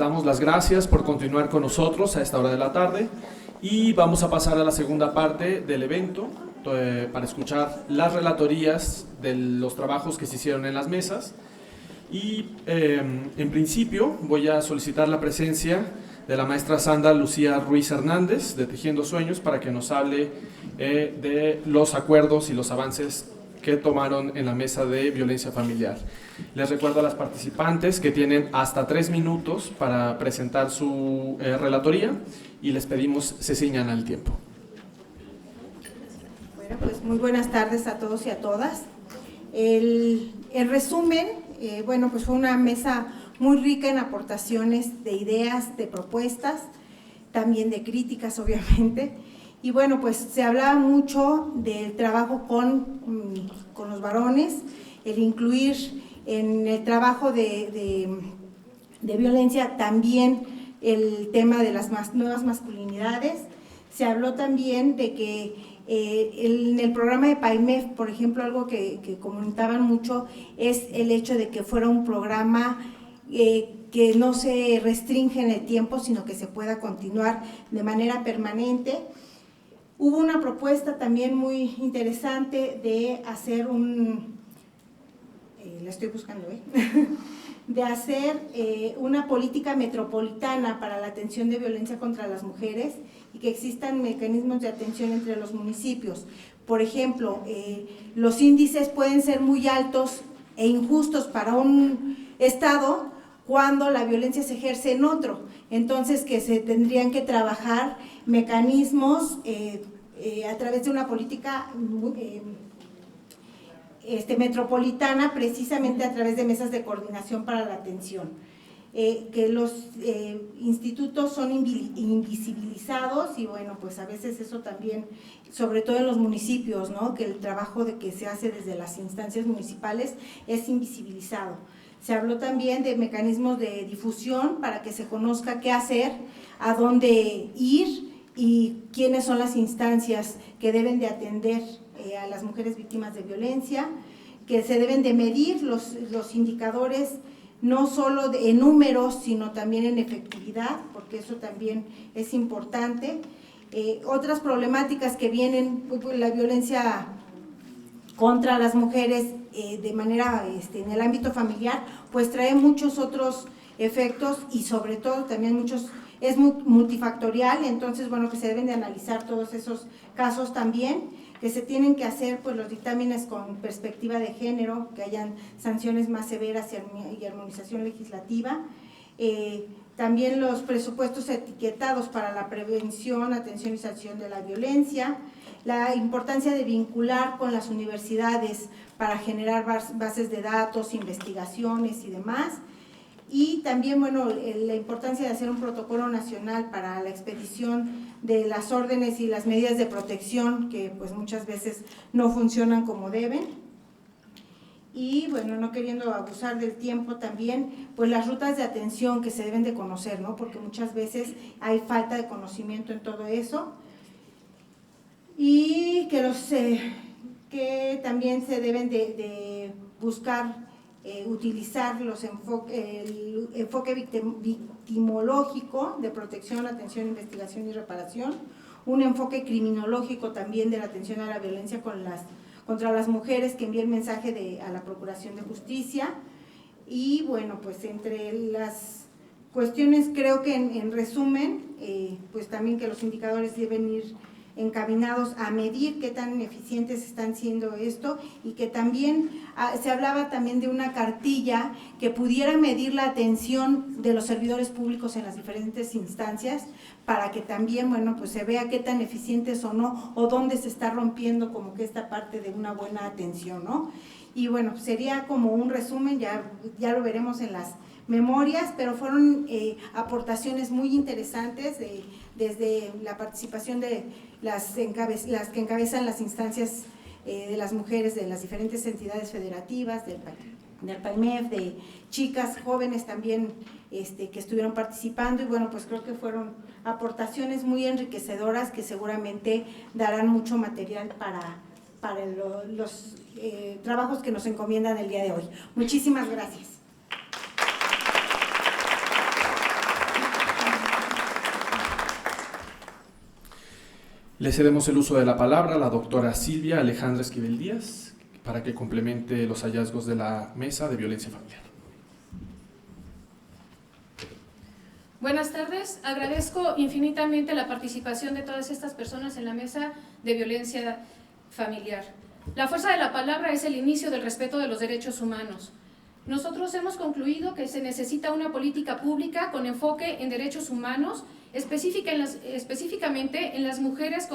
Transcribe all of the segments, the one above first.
damos las gracias por continuar con nosotros a esta hora de la tarde y vamos a pasar a la segunda parte del evento para escuchar las relatorías de los trabajos que se hicieron en las mesas. Y en principio voy a solicitar la presencia de la maestra Sandra Lucía Ruiz Hernández de Tejiendo Sueños para que nos hable de los acuerdos y los avances que tomaron en la mesa de violencia familiar. Les recuerdo a las participantes que tienen hasta 3 minutos para presentar su relatoría y les pedimos se ciñan al tiempo. Bueno, pues muy buenas tardes a todos y a todas. El resumen, bueno, pues fue una mesa muy rica en aportaciones de ideas, de propuestas, también de críticas, obviamente. Y bueno, pues se hablaba mucho del trabajo con los varones, el incluir en el trabajo de violencia también el tema de las nuevas masculinidades. Se habló también de que en el programa de PAIMEF, por ejemplo, algo que comentaban mucho es el hecho de que fuera un programa que no se restringe en el tiempo, sino que se pueda continuar de manera permanente. Hubo una propuesta también muy interesante de hacer la estoy buscando, de hacer una política metropolitana para la atención de violencia contra las mujeres y que existan mecanismos de atención entre los municipios. Por ejemplo, los índices pueden ser muy altos e injustos para un estado cuando la violencia se ejerce en otro, entonces que se tendrían que trabajar mecanismos a través de una política metropolitana, precisamente a través de mesas de coordinación para la atención. Que los institutos son invisibilizados y bueno, pues a veces eso también, sobre todo en los municipios, ¿no? Que el trabajo que se hace desde las instancias municipales es invisibilizado. Se habló también de mecanismos de difusión para que se conozca qué hacer, a dónde ir y quiénes son las instancias que deben de atender a las mujeres víctimas de violencia, que se deben de medir los indicadores no solo en números, sino también en efectividad, porque eso también es importante. Otras problemáticas que vienen, la violencia contra las mujeres de manera en el ámbito familiar, pues trae muchos otros efectos y sobre todo también es multifactorial, entonces bueno, que se deben de analizar todos esos casos también, que se tienen que hacer pues los dictámenes con perspectiva de género, que hayan sanciones más severas y armonización legislativa, también los presupuestos etiquetados para la prevención, atención y sanción de la violencia, la importancia de vincular con las universidades para generar bases de datos, investigaciones y demás, y también, bueno, la importancia de hacer un protocolo nacional para la expedición de las órdenes y las medidas de protección que pues muchas veces no funcionan como deben. Y bueno, no queriendo abusar del tiempo también, pues las rutas de atención que se deben de conocer, ¿no? Porque muchas veces hay falta de conocimiento en todo eso. Y que también se deben de buscar utilizar el enfoque victimológico de protección, atención, investigación y reparación, un enfoque criminológico también de la atención a la violencia contra las mujeres que envía el mensaje a la Procuración de Justicia. Y bueno, pues entre las cuestiones creo que en resumen, pues también que los indicadores deben ir encaminados a medir qué tan eficientes están siendo esto y que también se hablaba también de una cartilla que pudiera medir la atención de los servidores públicos en las diferentes instancias para que también, bueno, pues se vea qué tan eficientes o no, o dónde se está rompiendo como que esta parte de una buena atención, ¿no? Y bueno, sería como un resumen, ya lo veremos en las memorias, pero fueron aportaciones muy interesantes desde la participación de las que encabezan las instancias de las mujeres de las diferentes entidades federativas, del PAIMEF, de chicas jóvenes también que estuvieron participando y bueno, pues creo que fueron aportaciones muy enriquecedoras que seguramente darán mucho material para los trabajos que nos encomiendan el día de hoy. Muchísimas gracias. Le cedemos el uso de la palabra a la doctora Silvia Alejandra Esquivel Díaz para que complemente los hallazgos de la mesa de violencia familiar. Buenas tardes, agradezco infinitamente la participación de todas estas personas en la mesa de violencia familiar. La fuerza de la palabra es el inicio del respeto de los derechos humanos. Nosotros hemos concluido que se necesita una política pública con enfoque en derechos humanos, específicamente en las mujeres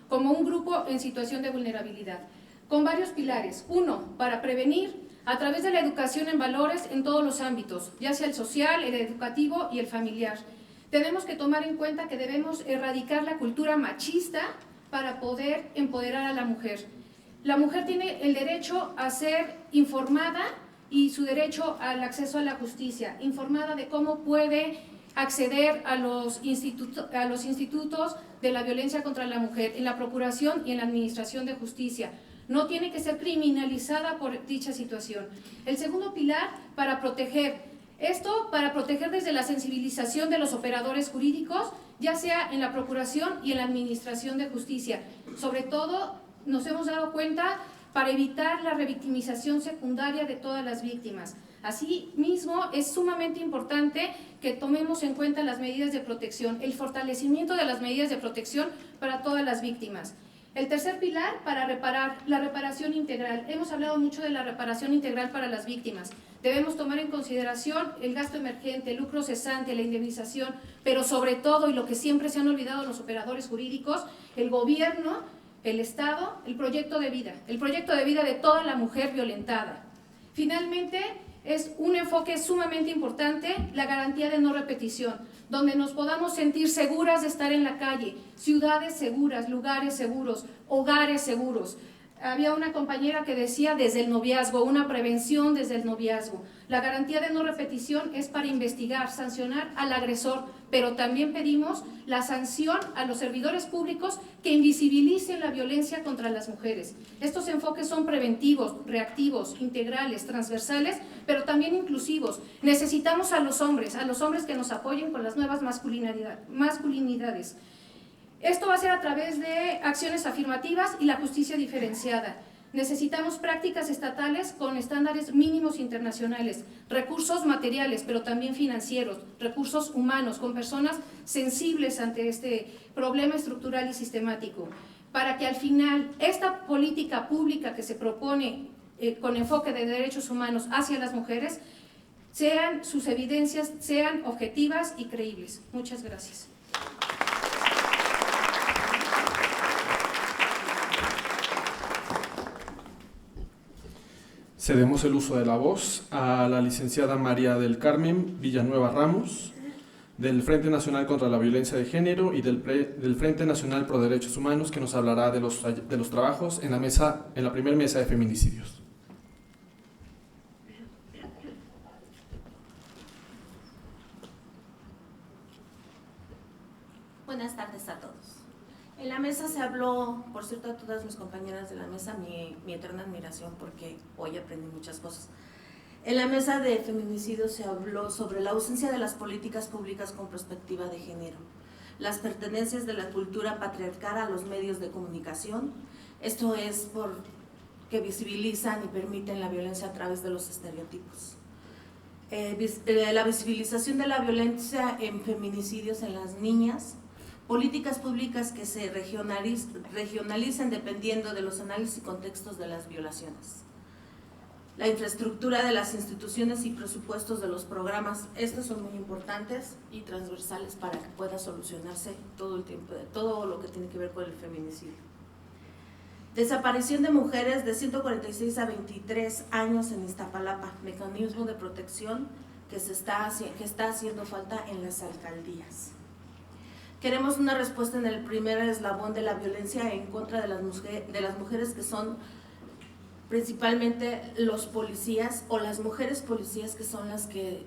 como un grupo en situación de vulnerabilidad, con varios pilares. Uno, para prevenir a través de la educación en valores en todos los ámbitos, ya sea el social, el educativo y el familiar. Tenemos que tomar en cuenta que debemos erradicar la cultura machista para poder empoderar a la mujer. La mujer tiene el derecho a ser informada y su derecho al acceso a la justicia, informada de cómo puede acceder a los institutos de la violencia contra la mujer, en la procuración y en la administración de justicia. No tiene que ser criminalizada por dicha situación. El segundo pilar, para proteger. Esto para proteger desde la sensibilización de los operadores jurídicos, ya sea en la procuración y en la administración de justicia. Sobre todo, nos hemos dado cuenta para evitar la revictimización secundaria de todas las víctimas. Asimismo, es sumamente importante que tomemos en cuenta las medidas de protección, el fortalecimiento de las medidas de protección para todas las víctimas. El tercer pilar, para reparar, la reparación integral. Hemos hablado mucho de la reparación integral para las víctimas. Debemos tomar en consideración el gasto emergente, el lucro cesante, la indemnización, pero sobre todo, y lo que siempre se han olvidado los operadores jurídicos, el gobierno, el Estado, el proyecto de vida de toda la mujer violentada. Finalmente, es un enfoque sumamente importante, la garantía de no repetición, donde nos podamos sentir seguras de estar en la calle, ciudades seguras, lugares seguros, hogares seguros. Había una compañera que decía desde el noviazgo, una prevención desde el noviazgo. La garantía de no repetición es para investigar, sancionar al agresor, pero también pedimos la sanción a los servidores públicos que invisibilicen la violencia contra las mujeres. Estos enfoques son preventivos, reactivos, integrales, transversales, pero también inclusivos. Necesitamos a los hombres que nos apoyen con las nuevas masculinidades. Esto va a ser a través de acciones afirmativas y la justicia diferenciada. Necesitamos prácticas estatales con estándares mínimos internacionales, recursos materiales, pero también financieros, recursos humanos, con personas sensibles ante este problema estructural y sistemático, para que al final esta política pública que se propone con enfoque de derechos humanos hacia las mujeres, sus evidencias sean objetivas y creíbles. Muchas gracias. Cedemos el uso de la voz a la licenciada María del Carmen Villanueva Ramos, del Frente Nacional contra la Violencia de Género y del Frente Nacional Pro Derechos Humanos, que nos hablará de los trabajos en la primera mesa de feminicidios. Buenas tardes a todos. En la mesa se habló, por cierto, a todas mis compañeras de la mesa, mi eterna admiración porque hoy aprendí muchas cosas. En la mesa de feminicidios se habló sobre la ausencia de las políticas públicas con perspectiva de género, las pertenencias de la cultura patriarcal a los medios de comunicación, esto es porque visibilizan y permiten la violencia a través de los estereotipos. La visibilización de la violencia en feminicidios en las niñas, políticas públicas que se regionalicen dependiendo de los análisis y contextos de las violaciones. La infraestructura de las instituciones y presupuestos de los programas, estos son muy importantes y transversales para que pueda solucionarse todo el tiempo, todo lo que tiene que ver con el feminicidio. Desaparición de mujeres de 146 a 23 años en Iztapalapa, mecanismo de protección que está haciendo falta en las alcaldías. Queremos una respuesta en el primer eslabón de la violencia en contra de las mujeres que son principalmente los policías o las mujeres policías que son las que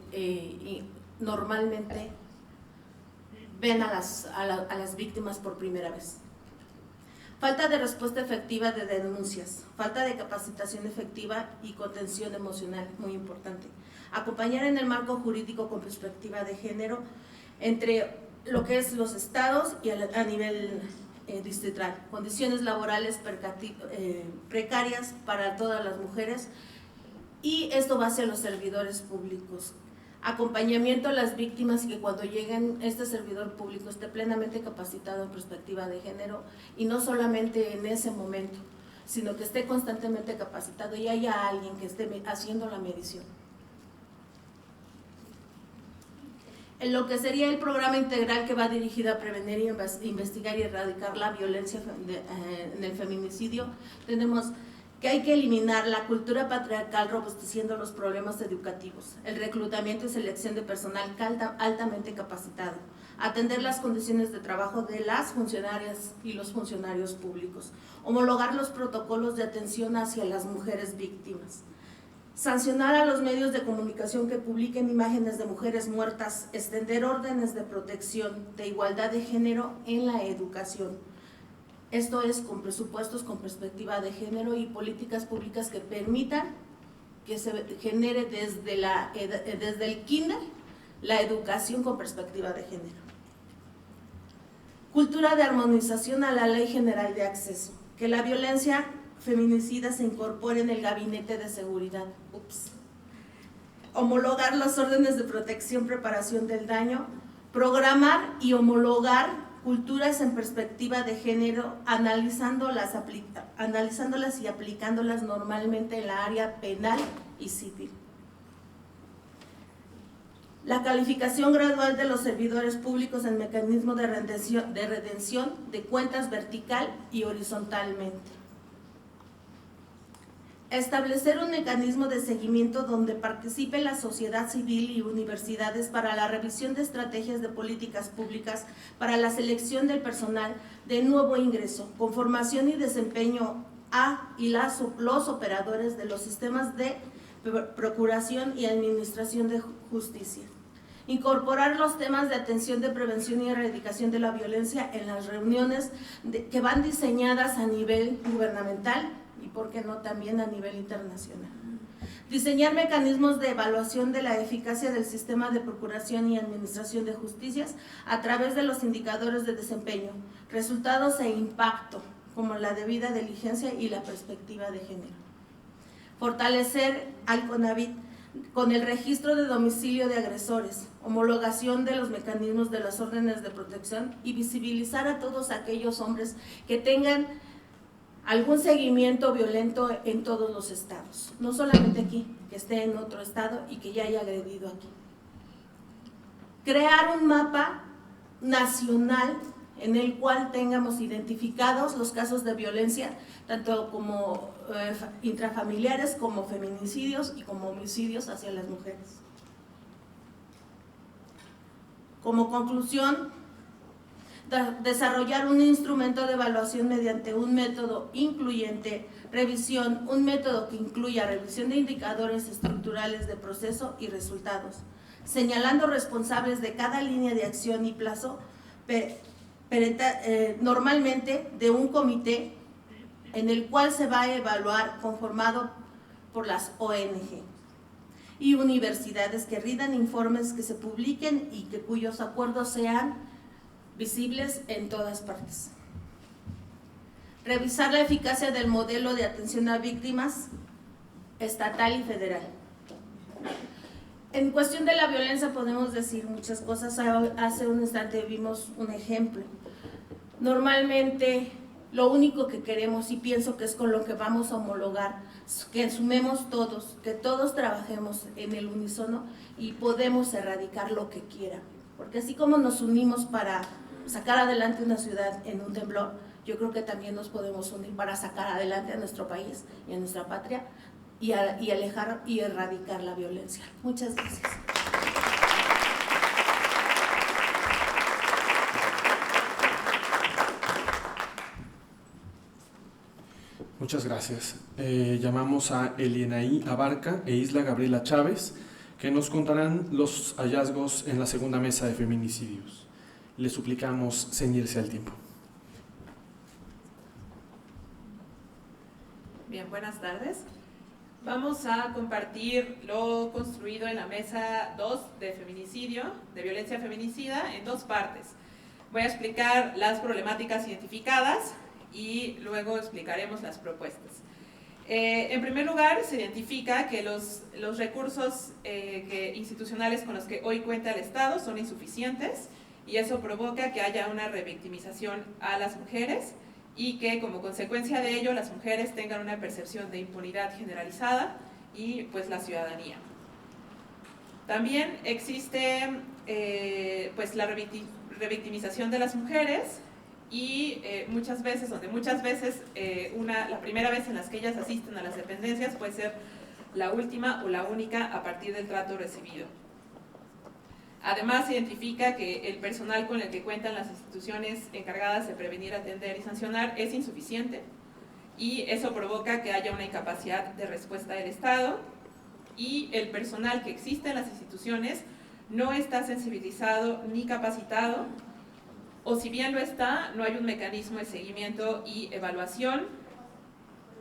normalmente ven a las víctimas por primera vez. Falta de respuesta efectiva de denuncias, falta de capacitación efectiva y contención emocional, muy importante. Acompañar en el marco jurídico con perspectiva de género entre lo que es los estados y a nivel distrital, condiciones laborales precarias para todas las mujeres, y esto va hacia los servidores públicos. Acompañamiento a las víctimas y que cuando lleguen este servidor público esté plenamente capacitado en perspectiva de género, y no solamente en ese momento, sino que esté constantemente capacitado y haya alguien que esté haciendo la medición. En lo que sería el programa integral que va dirigido a prevenir, investigar y erradicar la violencia en el feminicidio, tenemos que hay que eliminar la cultura patriarcal robusteciendo los problemas educativos, el reclutamiento y selección de personal altamente capacitado, atender las condiciones de trabajo de las funcionarias y los funcionarios públicos, homologar los protocolos de atención hacia las mujeres víctimas, sancionar a los medios de comunicación que publiquen imágenes de mujeres muertas, extender órdenes de protección de igualdad de género en la educación. Esto es con presupuestos con perspectiva de género y políticas públicas que permitan que se genere desde el kinder la educación con perspectiva de género. Cultura de armonización a la Ley General de Acceso, que la violencia feminicida se incorpore en el Gabinete de Seguridad. Homologar las órdenes de protección, preparación del daño, programar y homologar culturas en perspectiva de género, analizándolas y aplicándolas normalmente en la área penal y civil. La calificación gradual de los servidores públicos en mecanismo de redención de cuentas vertical y horizontalmente. Establecer un mecanismo de seguimiento donde participe la sociedad civil y universidades para la revisión de estrategias de políticas públicas para la selección del personal de nuevo ingreso, con formación y desempeño y los operadores de los sistemas de procuración y administración de justicia. Incorporar los temas de atención de prevención y erradicación de la violencia en las reuniones que van diseñadas a nivel gubernamental y, por qué no, también a nivel internacional. Diseñar mecanismos de evaluación de la eficacia del sistema de procuración y administración de justicias a través de los indicadores de desempeño, resultados e impacto, como la debida diligencia y la perspectiva de género. Fortalecer al CONAVIT con el registro de domicilio de agresores, homologación de los mecanismos de las órdenes de protección y visibilizar a todos aquellos hombres que tengan algún seguimiento violento en todos los estados, no solamente aquí, que esté en otro estado y que ya haya agredido aquí. Crear un mapa nacional en el cual tengamos identificados los casos de violencia, tanto como intrafamiliares, como feminicidios y como homicidios hacia las mujeres. Como conclusión, desarrollar un instrumento de evaluación mediante un método incluyente, un método que incluya revisión de indicadores estructurales de proceso y resultados, señalando responsables de cada línea de acción y plazo, normalmente de un comité en el cual se va a evaluar, conformado por las ONG y universidades que rindan informes que se publiquen y cuyos acuerdos sean visibles en todas partes. Revisar la eficacia del modelo de atención a víctimas estatal y federal. En cuestión de la violencia podemos decir muchas cosas. Hace un instante vimos un ejemplo. Normalmente lo único que queremos, y pienso que es con lo que vamos a homologar, que sumemos todos, que todos trabajemos en el unísono y podemos erradicar lo que quieran. Porque así como nos unimos para sacar adelante una ciudad en un temblor, yo creo que también nos podemos unir para sacar adelante a nuestro país y a nuestra patria y alejar y erradicar la violencia. Muchas gracias. Muchas gracias. Llamamos a Elienaí Abarca e Isla Gabriela Chávez, que nos contarán los hallazgos en la segunda mesa de feminicidios. Le suplicamos ceñirse al tiempo. Bien, buenas tardes. Vamos a compartir lo construido en la mesa 2 de feminicidio, de violencia feminicida, en dos partes. Voy a explicar las problemáticas identificadas y luego explicaremos las propuestas. En primer lugar, se identifica que los recursos institucionales con los que hoy cuenta el Estado son insuficientes y eso provoca que haya una revictimización a las mujeres y que como consecuencia de ello las mujeres tengan una percepción de impunidad generalizada y pues la ciudadanía. También existe pues la revictimización de las mujeres y muchas veces la primera vez en las que ellas asisten a las dependencias puede ser la última o la única a partir del trato recibido. Además, se identifica que el personal con el que cuentan las instituciones encargadas de prevenir, atender y sancionar es insuficiente y eso provoca que haya una incapacidad de respuesta del Estado y el personal que existe en las instituciones no está sensibilizado ni capacitado, o si bien lo está, no hay un mecanismo de seguimiento y evaluación,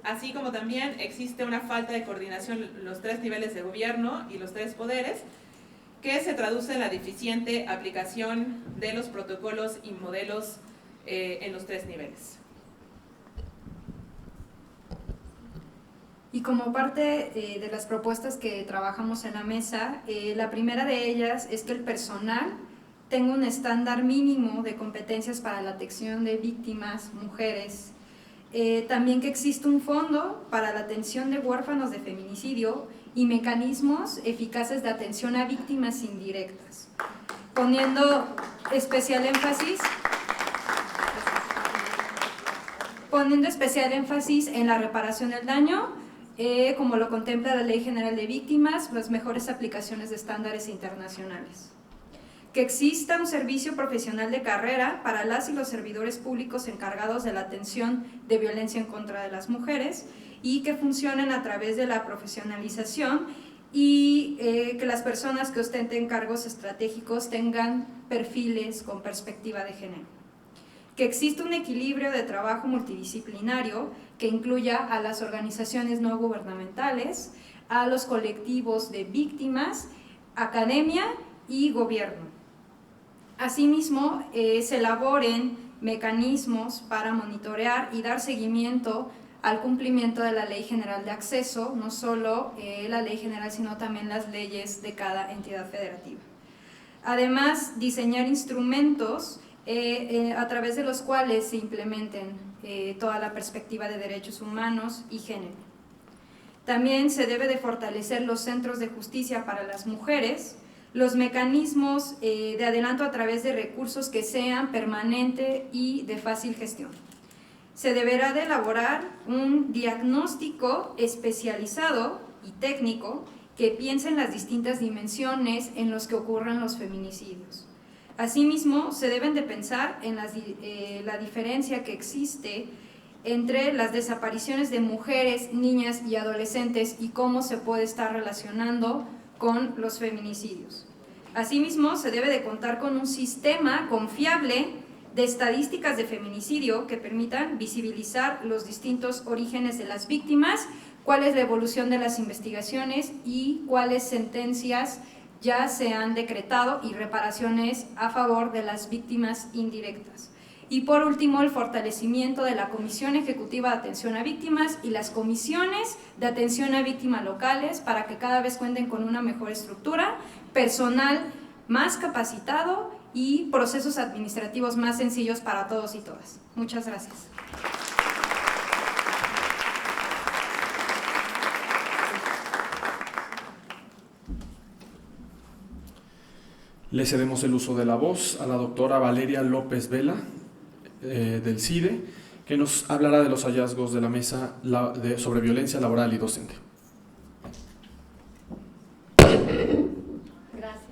así como también existe una falta de coordinación en los 3 niveles de gobierno y los 3 poderes, que se traduce en la deficiente aplicación de los protocolos y modelos en los 3 niveles. Y como parte de las propuestas que trabajamos en la mesa, la primera de ellas es que el personal tenga un estándar mínimo de competencias para la atención de víctimas, mujeres. También que existe un fondo para la atención de huérfanos de feminicidio y mecanismos eficaces de atención a víctimas indirectas, poniendo especial énfasis en la reparación del daño, como lo contempla la Ley General de Víctimas, las mejores aplicaciones de estándares internacionales. Que exista un servicio profesional de carrera para las y los servidores públicos encargados de la atención de violencia en contra de las mujeres y que funcionen a través de la profesionalización y que las personas que ostenten cargos estratégicos tengan perfiles con perspectiva de género. Que exista un equilibrio de trabajo multidisciplinario que incluya a las organizaciones no gubernamentales, a los colectivos de víctimas, academia y gobierno. Asimismo, se elaboren mecanismos para monitorear y dar seguimiento al cumplimiento de la Ley General de Acceso, no solo la Ley General, sino también las leyes de cada entidad federativa. Además, diseñar instrumentos a través de los cuales se implementen toda la perspectiva de derechos humanos y género. También se debe de fortalecer los centros de justicia para las mujeres, los mecanismos de adelanto a través de recursos que sean permanente y de fácil gestión. Se deberá de elaborar un diagnóstico especializado y técnico que piense en las distintas dimensiones en las que ocurran los feminicidios. Asimismo, se deben de pensar en la diferencia que existe entre las desapariciones de mujeres, niñas y adolescentes y cómo se puede estar relacionando con los feminicidios. Asimismo, se debe de contar con un sistema confiable de estadísticas de feminicidio que permitan visibilizar los distintos orígenes de las víctimas, cuál es la evolución de las investigaciones y cuáles sentencias ya se han decretado y reparaciones a favor de las víctimas indirectas. Y por último, el fortalecimiento de la Comisión Ejecutiva de Atención a Víctimas y las comisiones de atención a víctimas locales para que cada vez cuenten con una mejor estructura, personal más capacitado y procesos administrativos más sencillos para todos y todas. Muchas gracias. Le cedemos el uso de la voz a la doctora Valeria López Vela, del CIDE, que nos hablará de los hallazgos de la mesa sobre violencia laboral y docente. Gracias.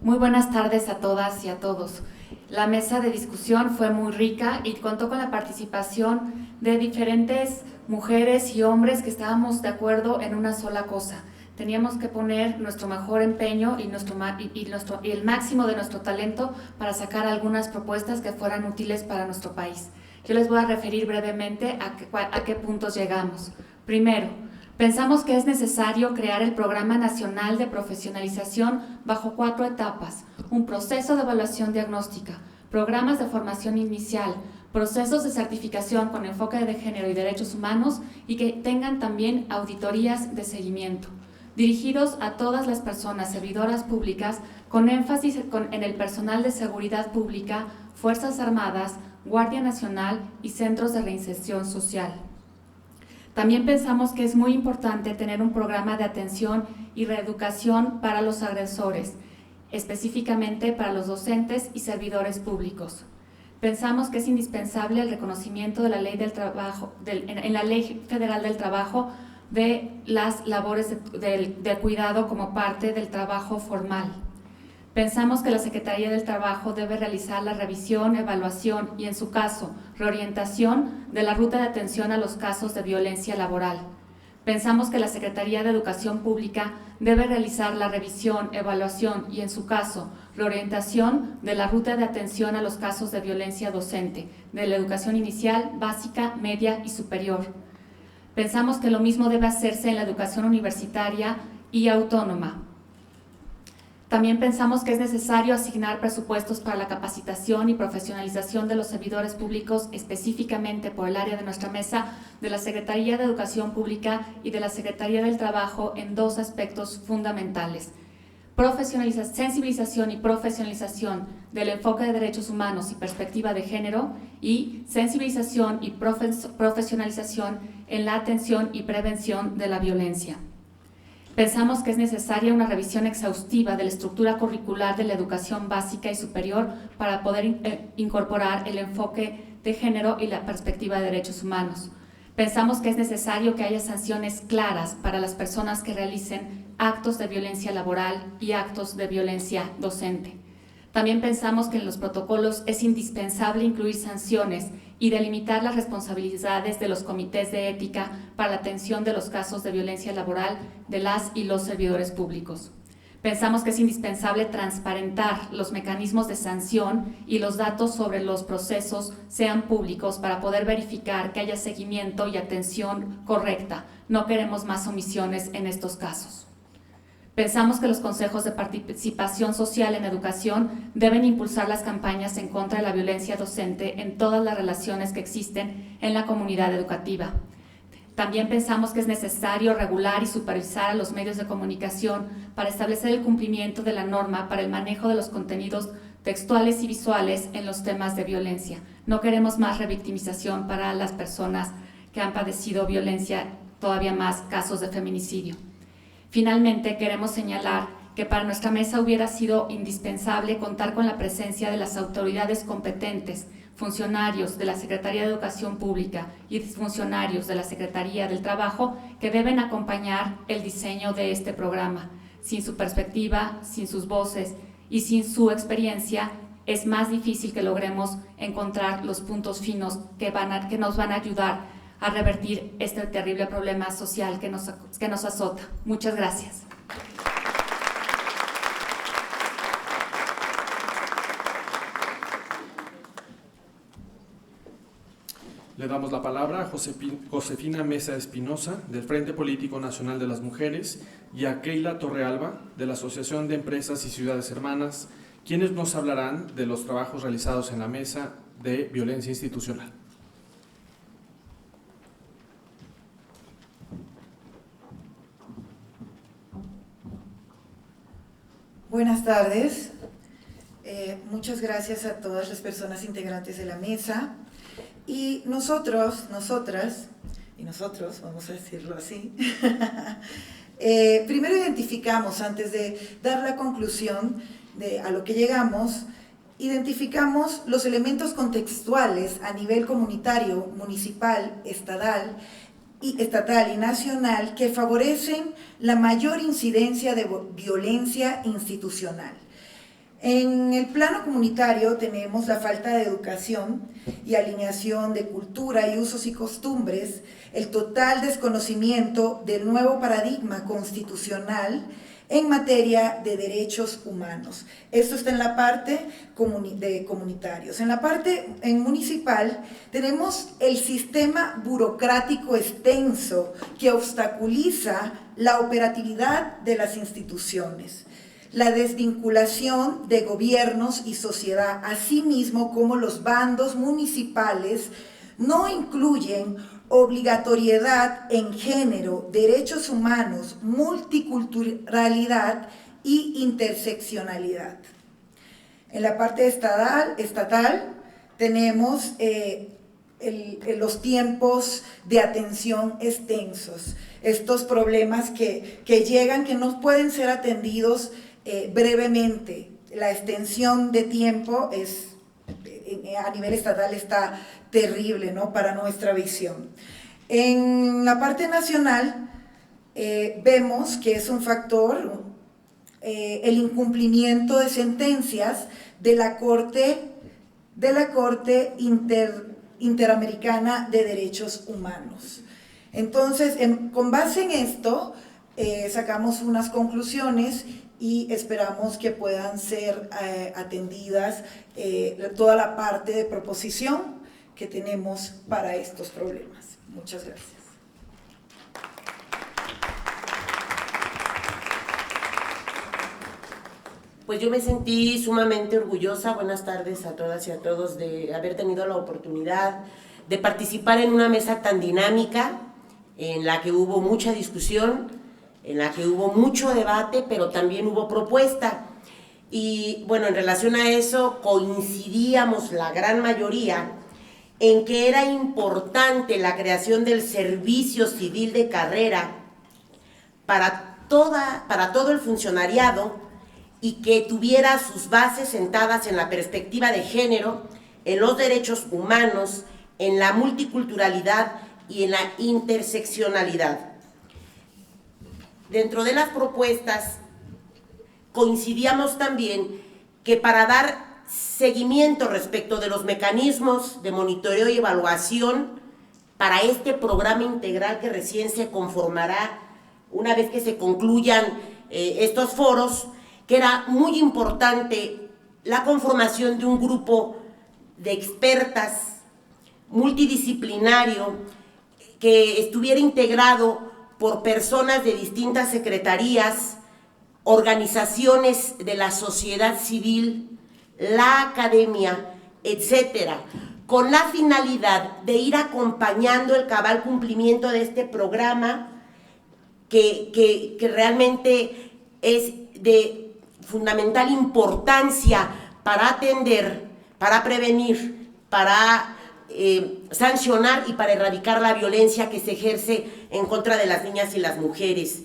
Muy buenas tardes a todas y a todos. La mesa de discusión fue muy rica y contó con la participación de diferentes mujeres y hombres que estábamos de acuerdo en una sola cosa. Teníamos que poner nuestro mejor empeño y el máximo de nuestro talento para sacar algunas propuestas que fueran útiles para nuestro país. Yo les voy a referir brevemente a qué puntos llegamos. Primero, pensamos que es necesario crear el Programa Nacional de Profesionalización bajo 4 etapas. un proceso de evaluación diagnóstica, programas de formación inicial, procesos de certificación con enfoque de género y derechos humanos y que tengan también auditorías de seguimiento, dirigidos a todas las personas servidoras públicas con énfasis en el personal de seguridad pública, Fuerzas Armadas, Guardia Nacional y centros de reinserción social. También pensamos que es muy importante tener un programa de atención y reeducación para los agresores, específicamente para los docentes y servidores públicos. Pensamos que es indispensable el reconocimiento de la ley del trabajo, en la Ley Federal del Trabajo, de las labores de cuidado como parte del trabajo formal. Pensamos que la Secretaría del Trabajo debe realizar la revisión, evaluación y, en su caso, reorientación de la ruta de atención a los casos de violencia laboral. Pensamos que la Secretaría de Educación Pública debe realizar la revisión, evaluación y, en su caso, reorientación de la ruta de atención a los casos de violencia docente, de la educación inicial, básica, media y superior. Pensamos que lo mismo debe hacerse en la educación universitaria y autónoma. También pensamos que es necesario asignar presupuestos para la capacitación y profesionalización de los servidores públicos, específicamente por el área de nuestra mesa, de la Secretaría de Educación Pública y de la Secretaría del Trabajo en dos aspectos fundamentales: sensibilización y profesionalización del enfoque de derechos humanos y perspectiva de género, y sensibilización y profesionalización en la atención y prevención de la violencia. Pensamos que es necesaria una revisión exhaustiva de la estructura curricular de la educación básica y superior para poder incorporar el enfoque de género y la perspectiva de derechos humanos. Pensamos que es necesario que haya sanciones claras para las personas que realicen actos de violencia laboral y actos de violencia docente. También pensamos que en los protocolos es indispensable incluir sanciones y delimitar las responsabilidades de los comités de ética para la atención de los casos de violencia laboral de las y los servidores públicos. Pensamos que es indispensable transparentar los mecanismos de sanción y los datos sobre los procesos sean públicos para poder verificar que haya seguimiento y atención correcta. No queremos más omisiones en estos casos. Pensamos que los consejos de participación social en educación deben impulsar las campañas en contra de la violencia docente en todas las relaciones que existen en la comunidad educativa. También pensamos que es necesario regular y supervisar a los medios de comunicación para establecer el cumplimiento de la norma para el manejo de los contenidos textuales y visuales en los temas de violencia. No queremos más revictimización para las personas que han padecido violencia, todavía más casos de feminicidio. Finalmente, queremos señalar que para nuestra mesa hubiera sido indispensable contar con la presencia de las autoridades competentes, funcionarios de la Secretaría de Educación Pública y funcionarios de la Secretaría del Trabajo que deben acompañar el diseño de este programa. Sin su perspectiva, sin sus voces y sin su experiencia, es más difícil que logremos encontrar los puntos finos que nos van a ayudar a revertir este terrible problema social que nos azota. Muchas gracias. Le damos la palabra a Josefina Mesa Espinosa, del Frente Político Nacional de las Mujeres, y a Keila Torrealba, de la Asociación de Empresas y Ciudades Hermanas, quienes nos hablarán de los trabajos realizados en la Mesa de Violencia Institucional. Buenas tardes. Muchas gracias a todas las personas integrantes de la mesa. Y nosotras, y nosotros, vamos a decirlo así, primero identificamos, antes de dar la conclusión a lo que llegamos, identificamos los elementos contextuales a nivel comunitario, municipal, estatal y nacional que favorecen la mayor incidencia de violencia institucional. En el plano comunitario tenemos la falta de educación y alineación de cultura y usos y costumbres, el total desconocimiento del nuevo paradigma constitucional en materia de derechos humanos. Esto está en la parte de comunitarios. En la parte municipal tenemos el sistema burocrático extenso que obstaculiza la operatividad de las instituciones. la desvinculación de gobiernos y sociedad, así mismo como los bandos municipales, no incluyen obligatoriedad en género, derechos humanos, multiculturalidad y interseccionalidad. En la parte estatal tenemos los tiempos de atención extensos, estos problemas que llegan, que no pueden ser atendidos brevemente. La extensión de tiempo a nivel estatal está terrible, ¿no?, para nuestra visión. En la parte nacional vemos que es un factor el incumplimiento de sentencias de la Corte Interamericana de Derechos Humanos. Entonces, con base en esto, sacamos unas conclusiones y esperamos que puedan ser atendidas toda la parte de proposición que tenemos para estos problemas. Muchas gracias. Pues yo me sentí sumamente orgullosa, buenas tardes a todas y a todos, de haber tenido la oportunidad de participar en una mesa tan dinámica, en la que hubo mucha discusión, en la que hubo mucho debate, pero también hubo propuesta. Y bueno, en relación a eso coincidíamos la gran mayoría en que era importante la creación del servicio civil de carrera para todo el funcionariado, y que tuviera sus bases sentadas en la perspectiva de género, en los derechos humanos, en la multiculturalidad y en la interseccionalidad. Dentro de las propuestas coincidíamos también que para dar seguimiento respecto de los mecanismos de monitoreo y evaluación para este programa integral que recién se conformará una vez que se concluyan estos foros, que era muy importante la conformación de un grupo de expertas multidisciplinario que estuviera integrado por personas de distintas secretarías, organizaciones de la sociedad civil, la academia, etcétera, con la finalidad de ir acompañando el cabal cumplimiento de este programa que realmente es de fundamental importancia para atender, para prevenir, para sancionar y para erradicar la violencia que se ejerce en contra de las niñas y las mujeres.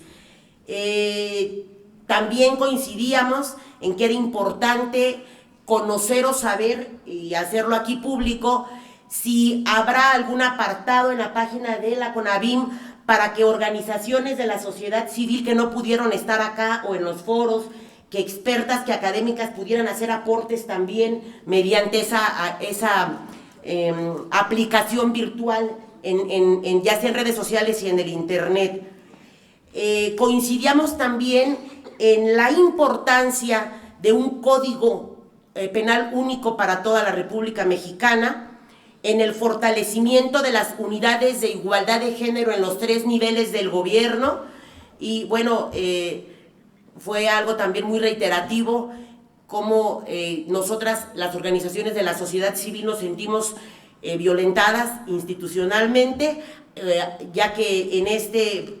También coincidíamos en que era importante conocer o saber, y hacerlo aquí público, si habrá algún apartado en la página de la CONAVIM para que organizaciones de la sociedad civil que no pudieron estar acá o en los foros, que expertas, que académicas pudieran hacer aportes también mediante esa aplicación virtual, ya sea en redes sociales y en el internet. Coincidíamos también en la importancia de un código penal único para toda la República Mexicana, en el fortalecimiento de las unidades de igualdad de género en los 3 niveles del gobierno, y bueno, fue algo también muy reiterativo, como nosotras, las organizaciones de la sociedad civil, nos sentimos violentadas institucionalmente, ya que en este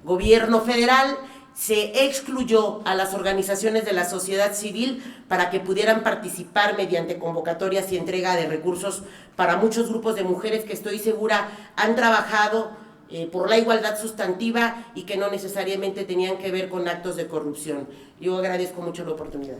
gobierno federal se excluyó a las organizaciones de la sociedad civil para que pudieran participar mediante convocatorias y entrega de recursos para muchos grupos de mujeres que estoy segura han trabajado por la igualdad sustantiva y que no necesariamente tenían que ver con actos de corrupción. Yo agradezco mucho la oportunidad.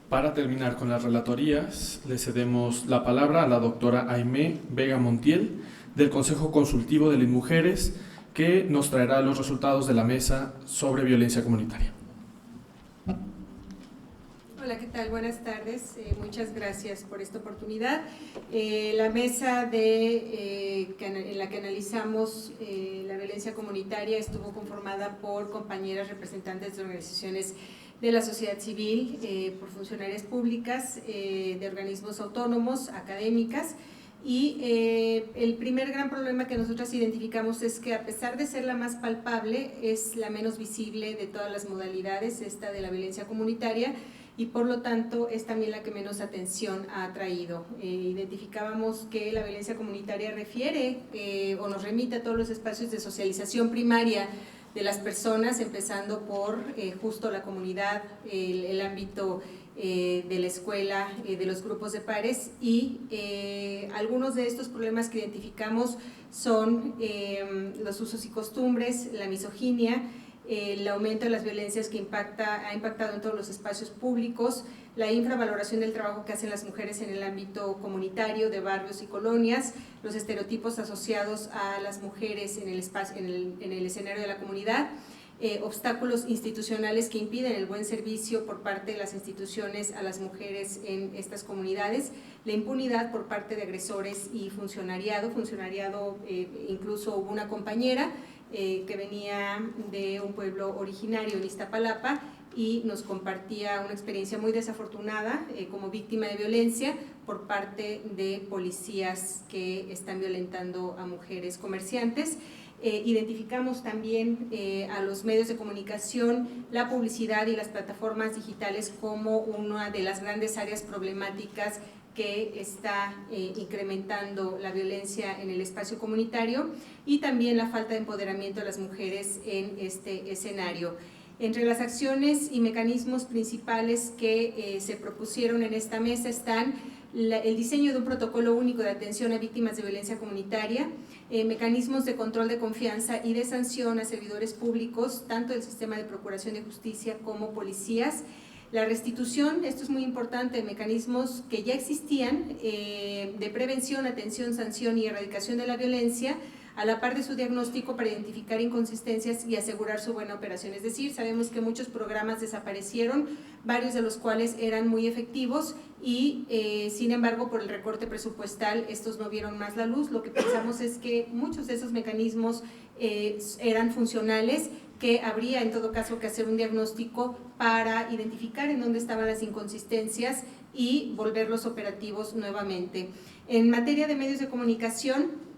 Para terminar con las relatorías, le cedemos la palabra a la doctora Aimé Vega Montiel, del Consejo Consultivo de las Mujeres, que nos traerá los resultados de la mesa sobre violencia comunitaria. Hola, ¿qué tal? Buenas tardes. Muchas gracias por esta oportunidad. La mesa en la que analizamos la violencia comunitaria estuvo conformada por compañeras representantes de organizaciones de la sociedad civil, por funcionarias públicas, de organismos autónomos, académicas, Y el primer gran problema que nosotras identificamos es que, a pesar de ser la más palpable, es la menos visible de todas las modalidades, esta de la violencia comunitaria, y por lo tanto es también la que menos atención ha traído. Identificábamos que la violencia comunitaria refiere o nos remite a todos los espacios de socialización primaria de las personas, empezando por justo la comunidad, el ámbito de la escuela, de los grupos de pares, y algunos de estos problemas que identificamos son los usos y costumbres, la misoginia, el aumento de las violencias que ha impactado en todos los espacios públicos, la infravaloración del trabajo que hacen las mujeres en el ámbito comunitario de barrios y colonias, los estereotipos asociados a las mujeres en el escenario de la comunidad, obstáculos institucionales que impiden el buen servicio por parte de las instituciones a las mujeres en estas comunidades, la impunidad por parte de agresores y funcionariado, incluso hubo una compañera que venía de un pueblo originario en Iztapalapa y nos compartía una experiencia muy desafortunada como víctima de violencia por parte de policías que están violentando a mujeres comerciantes. Identificamos también a los medios de comunicación, la publicidad y las plataformas digitales como una de las grandes áreas problemáticas que está incrementando la violencia en el espacio comunitario, y también la falta de empoderamiento de las mujeres en este escenario. Entre las acciones y mecanismos principales que se propusieron en esta mesa están el diseño de un protocolo único de atención a víctimas de violencia comunitaria, mecanismos de control de confianza y de sanción a servidores públicos, tanto del sistema de procuración de justicia como policías, la restitución, esto es muy importante, de mecanismos que ya existían de prevención, atención, sanción y erradicación de la violencia, a la par de su diagnóstico para identificar inconsistencias y asegurar su buena operación. Es decir, sabemos que muchos programas desaparecieron, varios de los cuales eran muy efectivos y sin embargo por el recorte presupuestal estos no vieron más la luz. Lo que pensamos es que muchos de esos mecanismos eran funcionales, que habría en todo caso que hacer un diagnóstico para identificar en dónde estaban las inconsistencias y volverlos operativos nuevamente. En materia de medios de comunicación,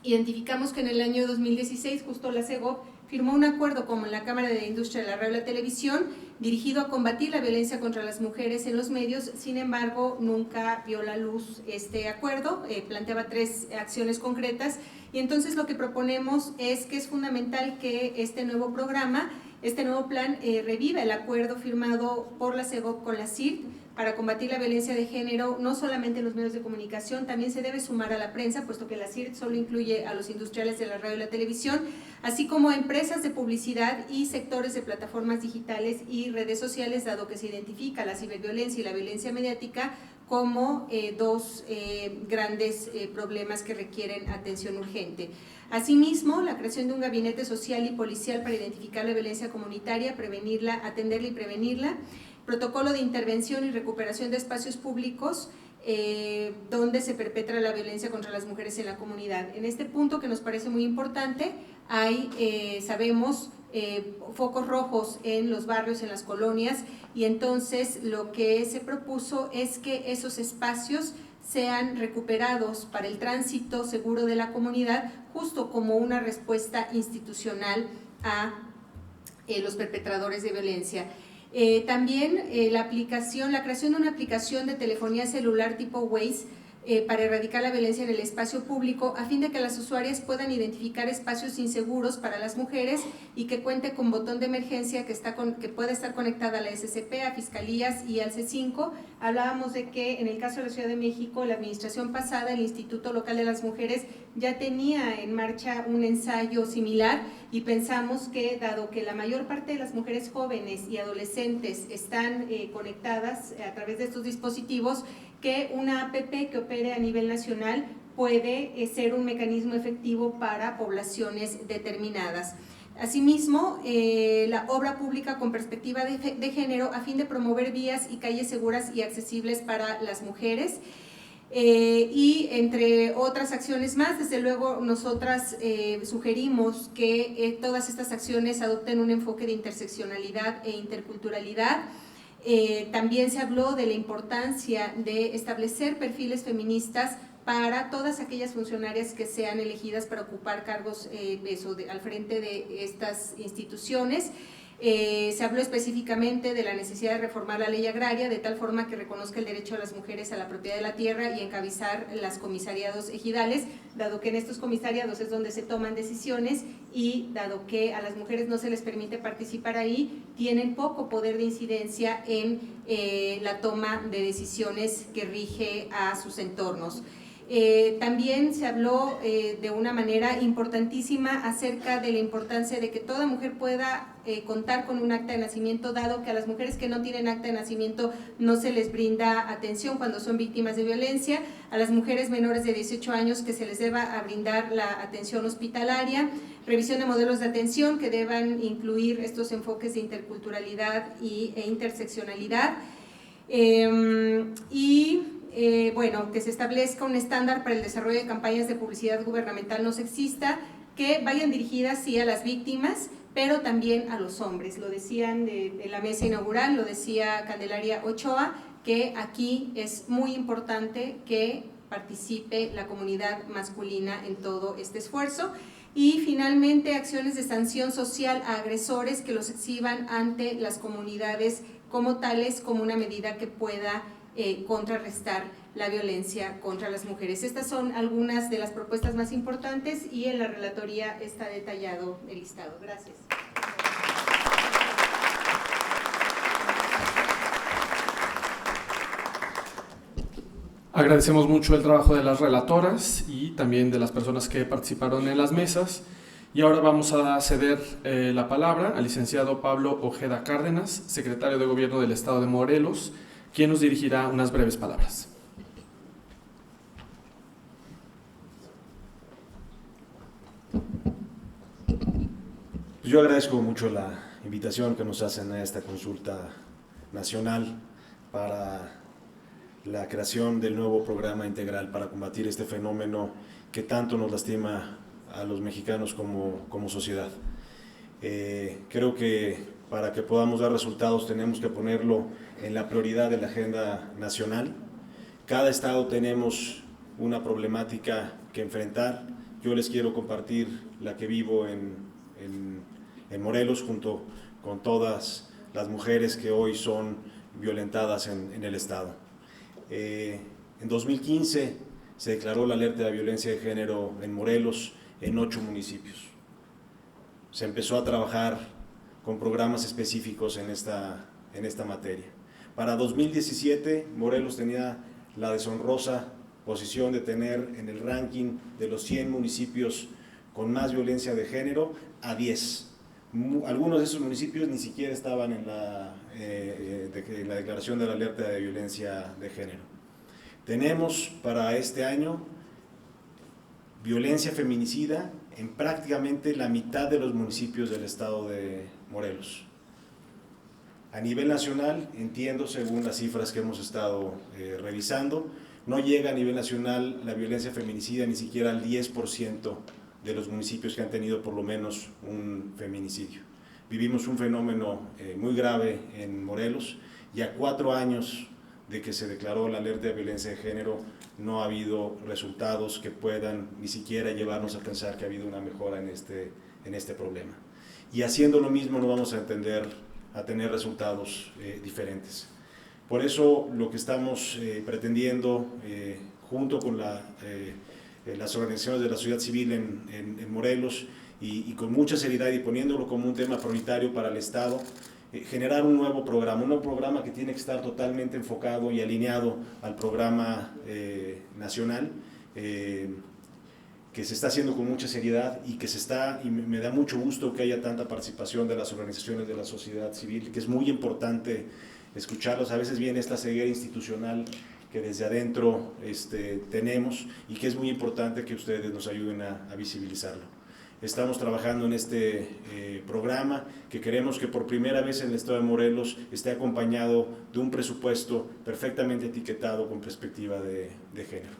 identificamos que en el año 2016 justo la CEGOP firmó un acuerdo con la Cámara de Industria de la Radio y la Televisión dirigido a combatir la violencia contra las mujeres en los medios. Sin embargo, nunca vio la luz este acuerdo, planteaba 3 acciones concretas, y entonces lo que proponemos es que es fundamental que este nuevo programa, este nuevo plan reviva el acuerdo firmado por la CEGOP con la CIRT para combatir la violencia de género, no solamente en los medios de comunicación, también se debe sumar a la prensa, puesto que la CIRT solo incluye a los industriales de la radio y la televisión, así como a empresas de publicidad y sectores de plataformas digitales y redes sociales, dado que se identifica la ciberviolencia y la violencia mediática como 2 grandes problemas que requieren atención urgente. Asimismo, la creación de un gabinete social y policial para identificar la violencia comunitaria, prevenirla, atenderla y prevenirla, protocolo de intervención y recuperación de espacios públicos donde se perpetra la violencia contra las mujeres en la comunidad. En este punto, que nos parece muy importante, hay, sabemos, focos rojos en los barrios, en las colonias, y entonces lo que se propuso es que esos espacios sean recuperados para el tránsito seguro de la comunidad, justo como una respuesta institucional a los perpetradores de violencia. También la creación de una aplicación de telefonía celular tipo Waze para erradicar la violencia en el espacio público, a fin de que las usuarias puedan identificar espacios inseguros para las mujeres y que cuente con botón de emergencia que pueda estar conectada a la SCP, a Fiscalías y al C5. Hablábamos de que en el caso de la Ciudad de México, la administración pasada, el Instituto Local de las Mujeres, ya tenía en marcha un ensayo similar, y pensamos que, dado que la mayor parte de las mujeres jóvenes y adolescentes están conectadas a través de estos dispositivos, que una APP que opere a nivel nacional puede ser un mecanismo efectivo para poblaciones determinadas. Asimismo, la obra pública con perspectiva de género, a fin de promover vías y calles seguras y accesibles para las mujeres. Y entre otras acciones más, desde luego nosotras sugerimos que todas estas acciones adopten un enfoque de interseccionalidad e interculturalidad. También se habló de la importancia de establecer perfiles feministas para todas aquellas funcionarias que sean elegidas para ocupar cargos al frente de estas instituciones. Se habló específicamente de la necesidad de reformar la ley agraria de tal forma que reconozca el derecho de las mujeres a la propiedad de la tierra y encabezar las comisariados ejidales, dado que en estos comisariados es donde se toman decisiones y dado que a las mujeres no se les permite participar ahí, tienen poco poder de incidencia en la toma de decisiones que rige a sus entornos. También se habló de una manera importantísima acerca de la importancia de que toda mujer pueda contar con un acta de nacimiento, dado que a las mujeres que no tienen acta de nacimiento no se les brinda atención cuando son víctimas de violencia, a las mujeres menores de 18 años que se les deba brindar la atención hospitalaria, revisión de modelos de atención que deban incluir estos enfoques de interculturalidad e interseccionalidad, bueno, que se establezca un estándar para el desarrollo de campañas de publicidad gubernamental no sexista que vayan dirigidas sí a las víctimas, pero también a los hombres. Lo decían de la mesa inaugural, lo decía Candelaria Ochoa, que aquí es muy importante que participe la comunidad masculina en todo este esfuerzo. Y finalmente, acciones de sanción social a agresores que los exhiban ante las comunidades como tales, como una medida que pueda contrarrestar la violencia contra las mujeres. Estas son algunas de las propuestas más importantes y en la relatoría está detallado el listado. Gracias. Agradecemos mucho el trabajo de las relatoras y también de las personas que participaron en las mesas. Y ahora vamos a ceder la palabra al licenciado Pablo Ojeda Cárdenas, secretario de Gobierno del Estado de Morelos, quien nos dirigirá unas breves palabras. Yo agradezco mucho la invitación que nos hacen a esta consulta nacional para la creación del nuevo programa integral para combatir este fenómeno que tanto nos lastima a los mexicanos como sociedad. Creo que para que podamos dar resultados tenemos que ponerlo en la prioridad de la agenda nacional. Cada estado tenemos una problemática que enfrentar. Yo les quiero compartir la que vivo en Morelos junto con todas las mujeres que hoy son violentadas en el estado. En 2015 se declaró la alerta de violencia de género en Morelos en 8 municipios. Se empezó a trabajar con programas específicos en esta materia. Para 2017, Morelos tenía la deshonrosa posición de tener en el ranking de los 100 municipios con más violencia de género a 10. Algunos de esos municipios ni siquiera estaban en la declaración de la alerta de violencia de género. Tenemos para este año violencia feminicida en prácticamente la mitad de los municipios del estado de Morelos. A nivel nacional, entiendo, según las cifras que hemos estado revisando, no llega a nivel nacional la violencia feminicida ni siquiera al 10% de los municipios que han tenido por lo menos un feminicidio. Vivimos un fenómeno muy grave en Morelos y a 4 años de que se declaró la alerta de violencia de género no ha habido resultados que puedan ni siquiera llevarnos a pensar que ha habido una mejora en este problema. Y haciendo lo mismo no vamos a tener resultados diferentes. Por eso lo que estamos pretendiendo junto con las organizaciones de la sociedad civil en Morelos y con mucha seriedad y poniéndolo como un tema prioritario para el Estado, generar un nuevo programa que tiene que estar totalmente enfocado y alineado al programa nacional, que se está haciendo con mucha seriedad y y me da mucho gusto que haya tanta participación de las organizaciones de la sociedad civil, que es muy importante escucharlos. A veces viene esta ceguera institucional que desde adentro tenemos y que es muy importante que ustedes nos ayuden a visibilizarlo. Estamos trabajando en este programa que queremos que por primera vez en el estado de Morelos esté acompañado de un presupuesto perfectamente etiquetado con perspectiva de género.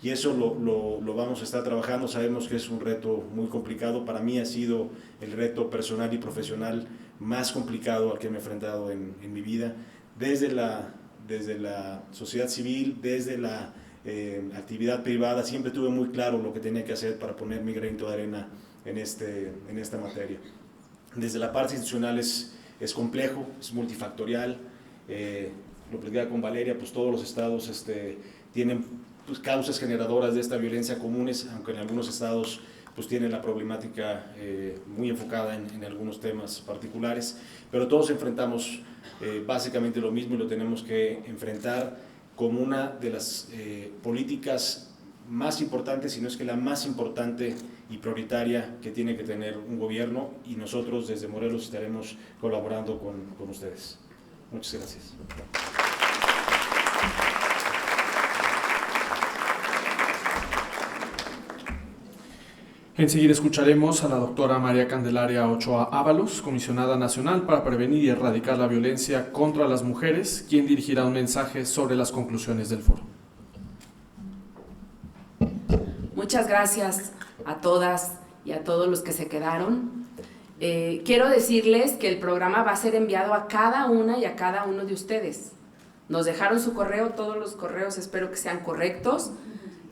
Y eso lo vamos a estar trabajando. Sabemos que es un reto muy complicado. Para mí ha sido el reto personal y profesional más complicado al que me he enfrentado en mi vida. Desde la sociedad civil, desde la actividad privada, siempre tuve muy claro lo que tenía que hacer para poner mi granito de arena en esta materia. Desde la parte institucional es complejo, es multifactorial, lo platicaba con Valeria, pues todos los estados tienen pues, causas generadoras de esta violencia comunes, aunque en algunos estados pues tienen la problemática muy enfocada en algunos temas particulares, pero todos enfrentamos básicamente lo mismo y lo tenemos que enfrentar como una de las políticas más importantes, si no es que la más importante y prioritaria que tiene que tener un gobierno, y nosotros desde Morelos estaremos colaborando con ustedes. Muchas gracias. Enseguida escucharemos a la doctora María Candelaria Ochoa Ábalos, comisionada nacional para prevenir y erradicar la violencia contra las mujeres, quien dirigirá un mensaje sobre las conclusiones del foro. Muchas gracias a todas y a todos los que se quedaron. Quiero decirles que el programa va a ser enviado a cada una y a cada uno de ustedes. Nos dejaron su correo, todos los correos espero que sean correctos.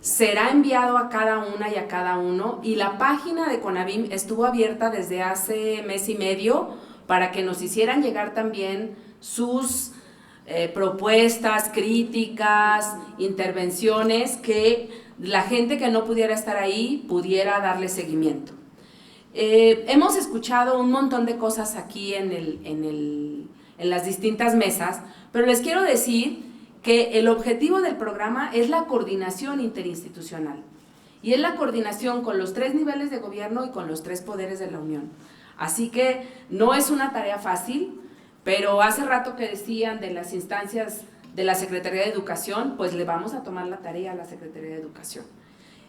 Será enviado a cada una y a cada uno, y la página de CONAVIM estuvo abierta desde hace mes y medio para que nos hicieran llegar también sus propuestas, críticas, intervenciones, que la gente que no pudiera estar ahí pudiera darle seguimiento. Hemos escuchado un montón de cosas aquí en las distintas mesas, pero les quiero decir que el objetivo del programa es la coordinación interinstitucional, y es la coordinación con los 3 niveles de gobierno y con los 3 poderes de la Unión. Así que no es una tarea fácil, pero hace rato que decían de las instancias de la Secretaría de Educación, pues le vamos a tomar la tarea a la Secretaría de Educación.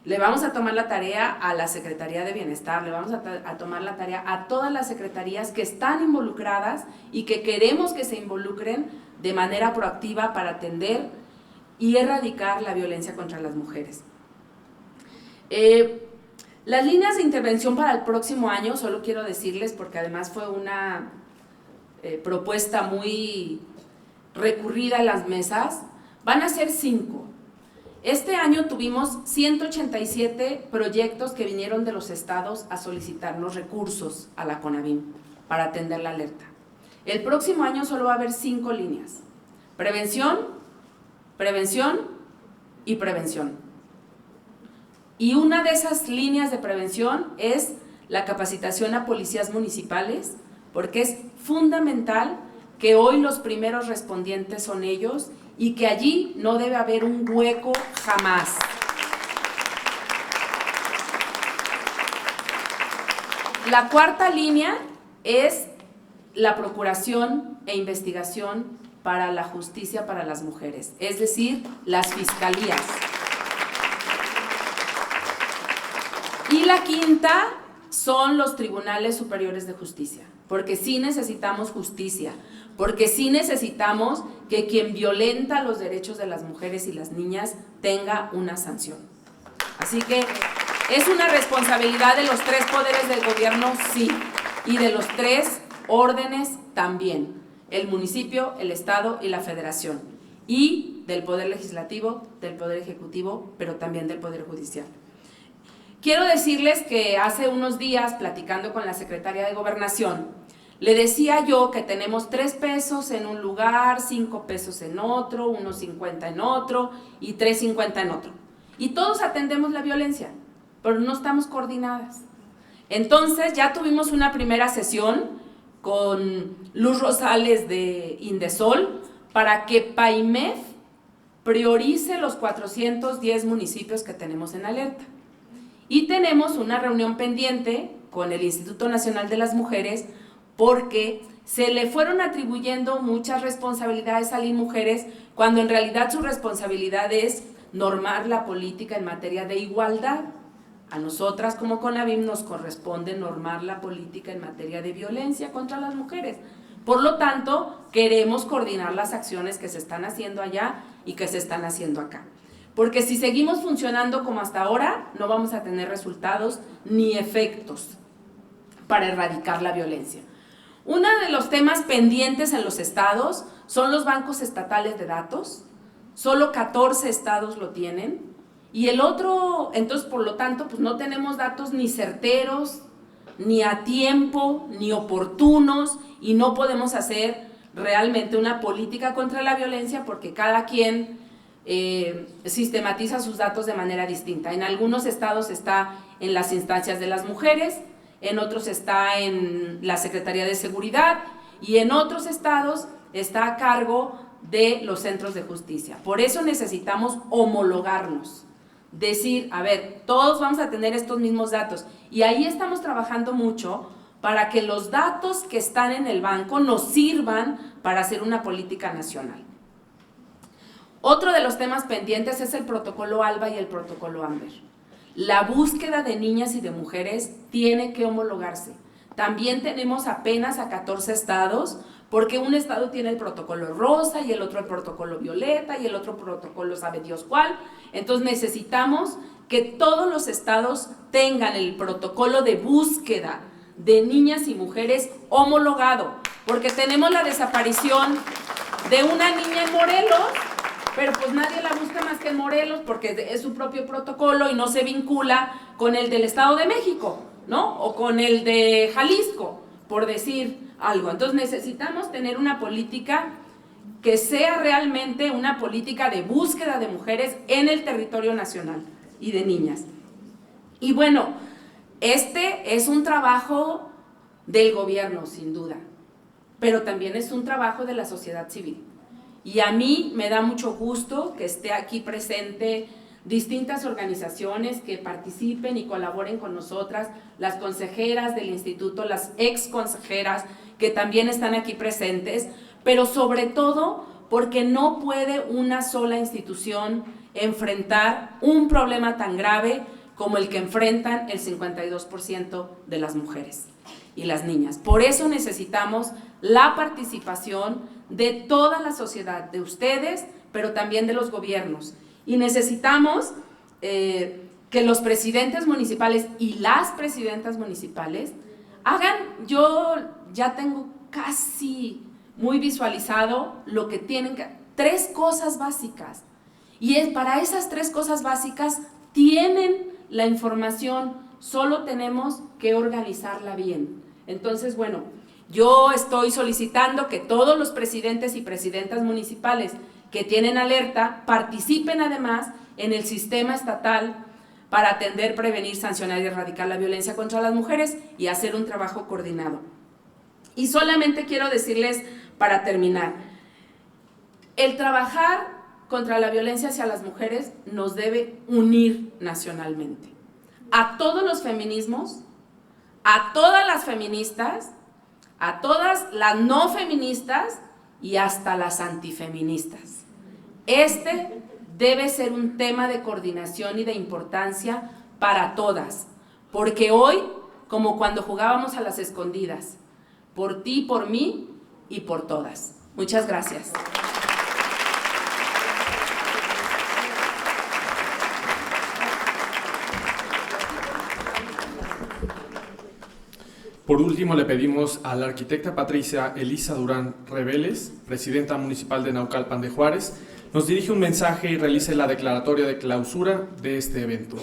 Le vamos a tomar la tarea a la Secretaría de Bienestar, le vamos a tomar la tarea a todas las secretarías que están involucradas y que queremos que se involucren de manera proactiva para atender y erradicar la violencia contra las mujeres. Las líneas de intervención para el próximo año, solo quiero decirles, porque además fue una propuesta muy recurrida en las mesas, van a ser 5. Este año tuvimos 187 proyectos que vinieron de los estados a solicitarnos recursos a la CONAVIM para atender la alerta. El próximo año solo va a haber 5 líneas: prevención, prevención y prevención. Y una de esas líneas de prevención es la capacitación a policías municipales, porque es fundamental que hoy los primeros respondientes son ellos y que allí no debe haber un hueco jamás. La 4ª línea es la procuración e investigación para la justicia para las mujeres, es decir, las fiscalías. Y la 5ª son los tribunales superiores de justicia, porque sí necesitamos justicia, porque sí necesitamos que quien violenta los derechos de las mujeres y las niñas tenga una sanción. Así que es una responsabilidad de los 3 poderes del gobierno, sí, y de los 3 órdenes también: el municipio, el estado y la federación, y del poder legislativo, del poder ejecutivo, pero también del poder judicial. Quiero decirles que hace unos días, platicando con la secretaria de Gobernación, le decía yo que tenemos 3 pesos en un lugar, 5 pesos en otro, 1.50 en otro y 3.50 en otro. Y todos atendemos la violencia, pero no estamos coordinadas. Entonces ya tuvimos una primera sesión con Luz Rosales de Indesol para que PAIMEF priorice los 410 municipios que tenemos en alerta. Y tenemos una reunión pendiente con el Instituto Nacional de las Mujeres, porque se le fueron atribuyendo muchas responsabilidades a las mujeres, cuando en realidad su responsabilidad es normar la política en materia de igualdad. A nosotras como CONAVIM nos corresponde normar la política en materia de violencia contra las mujeres. Por lo tanto, queremos coordinar las acciones que se están haciendo allá y que se están haciendo acá. Porque si seguimos funcionando como hasta ahora, no vamos a tener resultados ni efectos para erradicar la violencia. Uno de los temas pendientes en los estados son los bancos estatales de datos, solo 14 estados lo tienen, y el otro, entonces por lo tanto, pues no tenemos datos ni certeros, ni a tiempo, ni oportunos, y no podemos hacer realmente una política contra la violencia porque cada quien sistematiza sus datos de manera distinta. En algunos estados está en las instancias de las mujeres, en otros está en la Secretaría de Seguridad y en otros estados está a cargo de los centros de justicia. Por eso necesitamos homologarnos, decir, a ver, todos vamos a tener estos mismos datos, y ahí estamos trabajando mucho para que los datos que están en el banco nos sirvan para hacer una política nacional. Otro de los temas pendientes es el protocolo ALBA y el protocolo AMBER. La búsqueda de niñas y de mujeres tiene que homologarse. También tenemos apenas a 14 estados, porque un estado tiene el protocolo rosa y el otro el protocolo violeta y el otro protocolo sabe Dios cuál. Entonces necesitamos que todos los estados tengan el protocolo de búsqueda de niñas y mujeres homologado, porque tenemos la desaparición de una niña en Morelos, pero pues nadie la busca más que en Morelos porque es su propio protocolo y no se vincula con el del Estado de México, ¿no? O con el de Jalisco, por decir algo. Entonces necesitamos tener una política que sea realmente una política de búsqueda de mujeres en el territorio nacional y de niñas. Y bueno, este es un trabajo del gobierno, sin duda, pero también es un trabajo de la sociedad civil. Y a mí me da mucho gusto que esté aquí presente distintas organizaciones que participen y colaboren con nosotras, las consejeras del instituto, las ex consejeras que también están aquí presentes, pero sobre todo porque no puede una sola institución enfrentar un problema tan grave como el que enfrentan el 52% de las mujeres y las niñas. Por eso necesitamos la participación de toda la sociedad, de ustedes, pero también de los gobiernos. Y necesitamos que los presidentes municipales y las presidentas municipales hagan, yo ya tengo casi muy visualizado lo que tienen que, 3 cosas básicas. Y para esas 3 cosas básicas tienen la información, solo tenemos que organizarla bien. Entonces, bueno, yo estoy solicitando que todos los presidentes y presidentas municipales que tienen alerta participen además en el sistema estatal para atender, prevenir, sancionar y erradicar la violencia contra las mujeres y hacer un trabajo coordinado. Y solamente quiero decirles, para terminar, el trabajar contra la violencia hacia las mujeres nos debe unir nacionalmente. A todos los feminismos, a todas las feministas, a todas las no feministas y hasta las antifeministas. Este debe ser un tema de coordinación y de importancia para todas, porque hoy, como cuando jugábamos a las escondidas, por ti, por mí y por todas. Muchas gracias. Por último, le pedimos a la arquitecta Patricia Elisa Durán Reveles, presidenta municipal de Naucalpan de Juárez, nos dirige un mensaje y realice la declaratoria de clausura de este evento.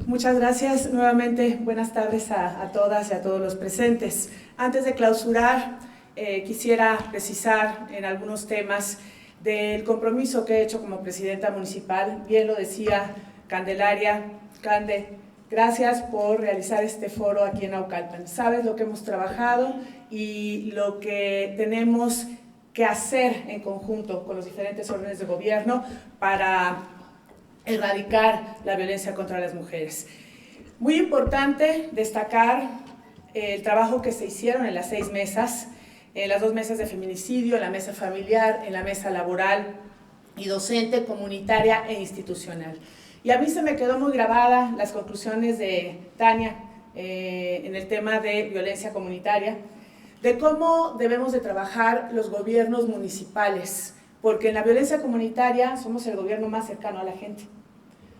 Muchas gracias. Nuevamente, buenas tardes a todas y a todos los presentes. Antes de clausurar, quisiera precisar en algunos temas del compromiso que he hecho como presidenta municipal. Bien lo decía Candelaria. Cande, gracias por realizar este foro aquí en Naucalpan. Sabes lo que hemos trabajado y lo que tenemos que hacer en conjunto con los diferentes órdenes de gobierno para erradicar la violencia contra las mujeres. Muy importante destacar el trabajo que se hicieron en las 6 mesas, en las 2 mesas de feminicidio, en la mesa familiar, en la mesa laboral y docente, comunitaria e institucional. Y a mí se me quedó muy grabada las conclusiones de Tania en el tema de violencia comunitaria, de cómo debemos de trabajar los gobiernos municipales, porque en la violencia comunitaria somos el gobierno más cercano a la gente.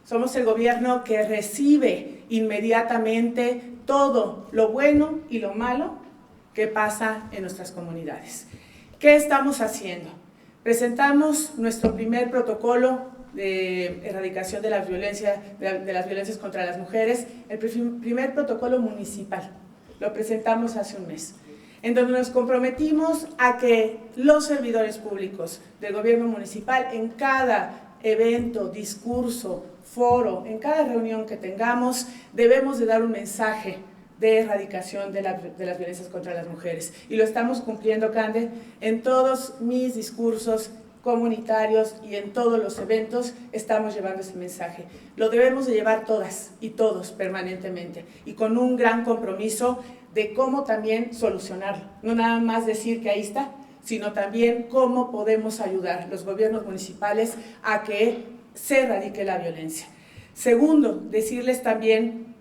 Somos el gobierno que recibe inmediatamente todo lo bueno y lo malo que pasa en nuestras comunidades. ¿Qué estamos haciendo? Presentamos nuestro primer protocolo de erradicación de las violencias contra las mujeres, el primer protocolo municipal. Lo presentamos hace un mes, en donde nos comprometimos a que los servidores públicos del gobierno municipal, en cada evento, discurso, foro, en cada reunión que tengamos, debemos de dar un mensaje de erradicación de las violencias contra las mujeres. Y lo estamos cumpliendo, Cande, en todos mis discursos comunitarios y en todos los eventos estamos llevando ese mensaje. Lo debemos de llevar todas y todos permanentemente y con un gran compromiso de cómo también solucionarlo. No nada más decir que ahí está, sino también cómo podemos ayudar los gobiernos municipales a que se erradique la violencia. Segundo, decirles también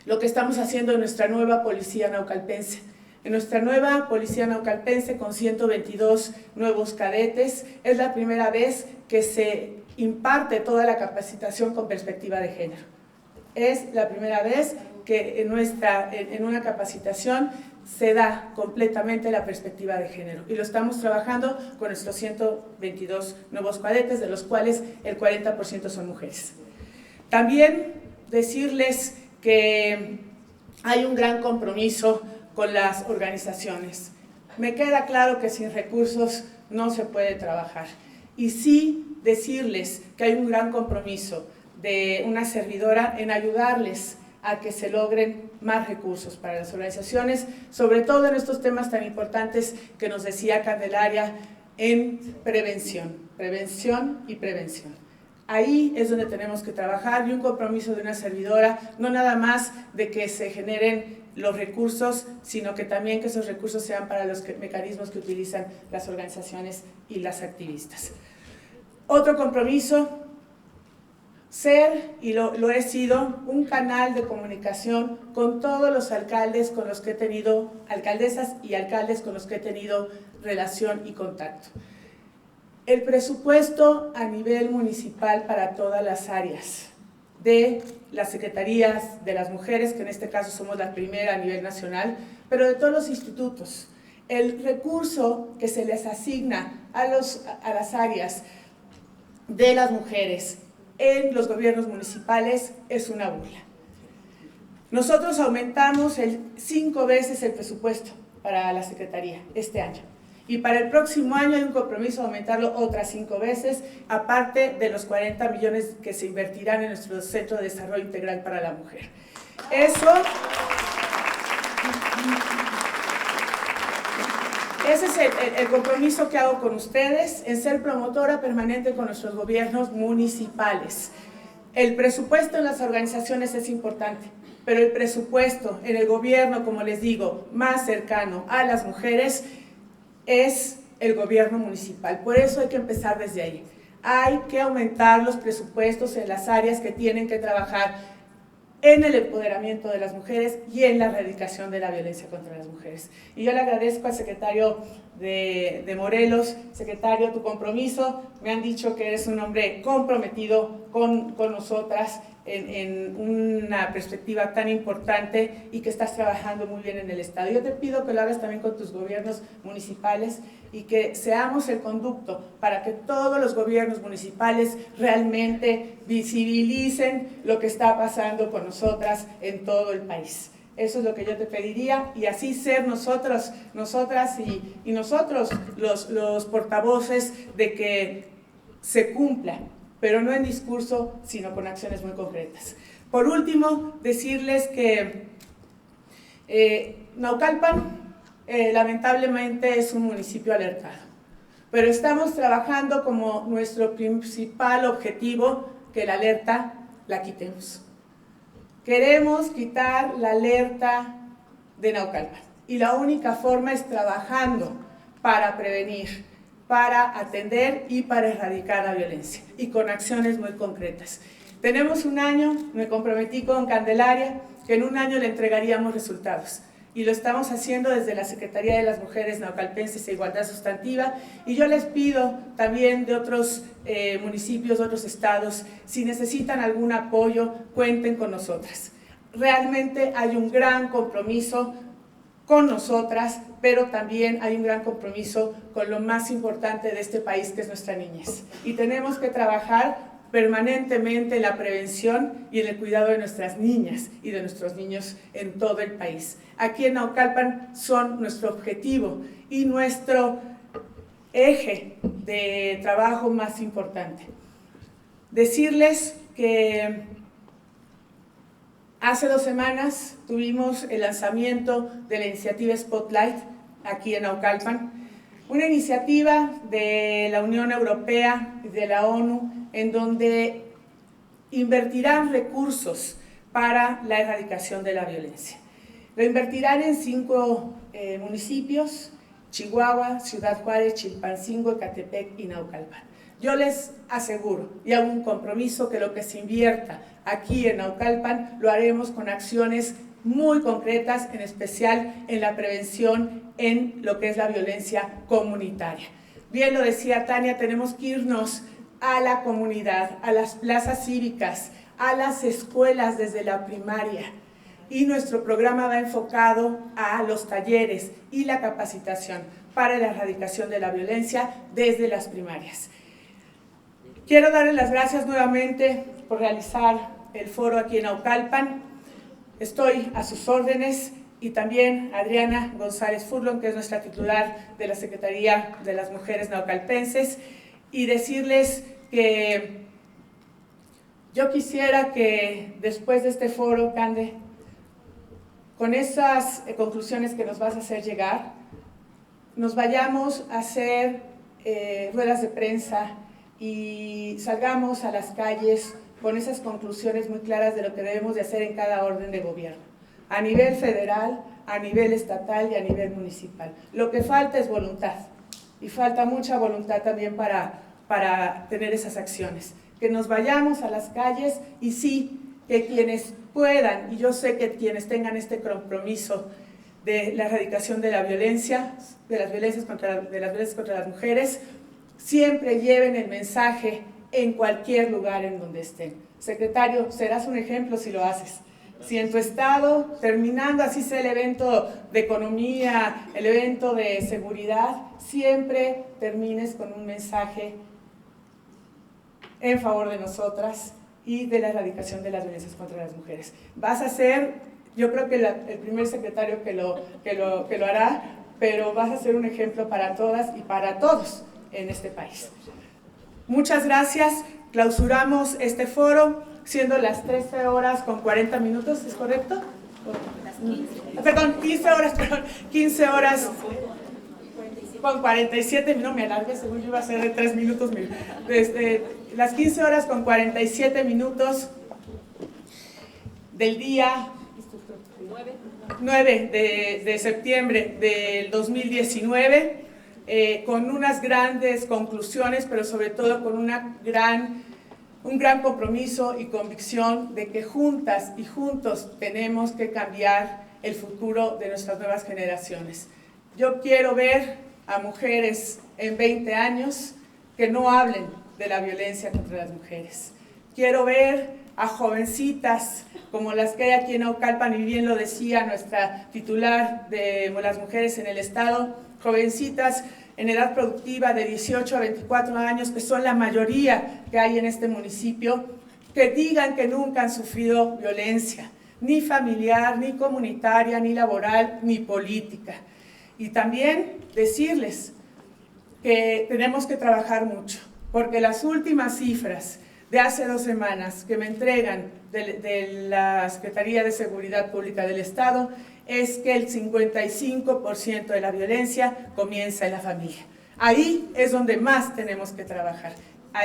lo que estamos haciendo en nuestra nueva policía naucalpense. En nuestra nueva policía naucalpense, con 122 nuevos cadetes, es la primera vez que se imparte toda la capacitación con perspectiva de género. Es la primera vez que en una capacitación se da completamente la perspectiva de género. Y lo estamos trabajando con nuestros 122 nuevos cadetes, de los cuales el 40% son mujeres. También decirles que hay un gran compromiso con las organizaciones. Me queda claro que sin recursos no se puede trabajar. Y sí decirles que hay un gran compromiso de una servidora en ayudarles a que se logren más recursos para las organizaciones, sobre todo en estos temas tan importantes que nos decía Candelaria, en prevención y prevención. Ahí es donde tenemos que trabajar, y un compromiso de una servidora, no nada más de que se generen los recursos, sino que también que esos recursos sean para los mecanismos que utilizan las organizaciones y las activistas. Otro compromiso, ser, y lo he sido, un canal de comunicación con todos los alcaldes con los que he tenido, alcaldesas y alcaldes con los que he tenido relación y contacto. El presupuesto a nivel municipal para todas las áreas de las secretarías de las mujeres, que en este caso somos la primera a nivel nacional, pero de todos los institutos. El recurso que se les asigna a las áreas de las mujeres en los gobiernos municipales es una burla. Nosotros aumentamos 5 veces el presupuesto para la secretaría este año. Y para el próximo año hay un compromiso de aumentarlo otras 5 veces, aparte de los 40 millones que se invertirán en nuestro Centro de Desarrollo Integral para la Mujer. Ese es el compromiso que hago con ustedes, en ser promotora permanente con nuestros gobiernos municipales. El presupuesto en las organizaciones es importante, pero el presupuesto en el gobierno, como les digo, más cercano a las mujeres, es el gobierno municipal. Por eso hay que empezar desde ahí. Hay que aumentar los presupuestos en las áreas que tienen que trabajar en el empoderamiento de las mujeres y en la erradicación de la violencia contra las mujeres. Y yo le agradezco al secretario de Morelos, secretario, tu compromiso. Me han dicho que eres un hombre comprometido con nosotras en una perspectiva tan importante y que estás trabajando muy bien en el Estado. Yo te pido que lo hagas también con tus gobiernos municipales y que seamos el conducto para que todos los gobiernos municipales realmente visibilicen lo que está pasando con nosotras en todo el país. Eso es lo que yo te pediría, y así ser nosotras y nosotros los portavoces de que se cumpla, pero no en discurso, sino con acciones muy concretas. Por último, decirles que Naucalpan lamentablemente es un municipio alertado, pero estamos trabajando como nuestro principal objetivo que la alerta la quitemos. Queremos quitar la alerta de Naucalpan, y la única forma es trabajando para prevenir, para atender y para erradicar la violencia, y con acciones muy concretas. Tenemos un año, me comprometí con Candelaria, que en un año le entregaríamos resultados. y lo estamos haciendo desde la Secretaría de las Mujeres Naucalpenses e Igualdad Sustantiva, y yo les pido también de otros municipios, de otros estados, si necesitan algún apoyo, cuenten con nosotras. Realmente hay un gran compromiso con nosotras, pero también hay un gran compromiso con lo más importante de este país, que es nuestra niñez. Y tenemos que trabajar permanentemente en la prevención y en el cuidado de nuestras niñas y de nuestros niños en todo el país. Aquí en Naucalpan son nuestro objetivo y nuestro eje de trabajo más importante. Decirles que hace 2 semanas tuvimos el lanzamiento de la iniciativa Spotlight aquí en Naucalpan, una iniciativa de la Unión Europea y de la ONU en donde invertirán recursos para la erradicación de la violencia. Lo invertirán en 5 municipios: Chihuahua, Ciudad Juárez, Chilpancingo, Ecatepec y Naucalpan. Yo les aseguro y hago un compromiso que lo que se invierta aquí en Naucalpan lo haremos con acciones muy concretas, en especial en la prevención en lo que es la violencia comunitaria. Bien lo decía Tania, tenemos que irnos a la comunidad, a las plazas cívicas, a las escuelas desde la primaria. Y nuestro programa va enfocado a los talleres y la capacitación para la erradicación de la violencia desde las primarias. Quiero darles las gracias nuevamente por realizar el foro aquí en Naucalpan. Estoy a sus órdenes, y también Adriana González Furlong, que es nuestra titular de la Secretaría de las Mujeres Naucalpenses, y decirles que yo quisiera que después de este foro, Cande, con esas conclusiones que nos vas a hacer llegar, nos vayamos a hacer ruedas de prensa y salgamos a las calles con esas conclusiones muy claras de lo que debemos de hacer en cada orden de gobierno, a nivel federal, a nivel estatal y a nivel municipal. Lo que falta es voluntad, y falta mucha voluntad también para tener esas acciones. Que nos vayamos a las calles, y sí, que quienes puedan, y yo sé que quienes tengan este compromiso de la erradicación de la violencia, de las violencias contra las mujeres, siempre lleven el mensaje en cualquier lugar en donde estén. Secretario, serás un ejemplo si lo haces. Si en tu estado, terminando así sea el evento de economía, el evento de seguridad, siempre termines con un mensaje en favor de nosotras y de la erradicación de las violencias contra las mujeres. Vas a ser, yo creo que el primer secretario que lo hará, pero vas a ser un ejemplo para todas y para todos en este país. Muchas gracias. Clausuramos este foro, siendo las 13 horas con 40 minutos, ¿es correcto? Las 15. Perdón, 15 horas con 47, no me alargué, según yo iba a ser de 3 minutos. Las 15 horas con 47 minutos del día 9 de septiembre del 2019, con unas grandes conclusiones, pero sobre todo con un gran compromiso y convicción de que juntas y juntos tenemos que cambiar el futuro de nuestras nuevas generaciones. Yo quiero ver a mujeres en 20 años que no hablen de la violencia contra las mujeres. Quiero ver a jovencitas como las que hay aquí en Naucalpan, y bien lo decía nuestra titular de las mujeres en el estado, jovencitas en edad productiva de 18 a 24 años, que son la mayoría que hay en este municipio, que digan que nunca han sufrido violencia, ni familiar, ni comunitaria, ni laboral, ni política. Y también decirles que tenemos que trabajar mucho, porque las últimas cifras de hace 2 semanas que me entregan de la Secretaría de Seguridad Pública del Estado es que el 55% de la violencia comienza en la familia. Ahí es donde más tenemos que trabajar,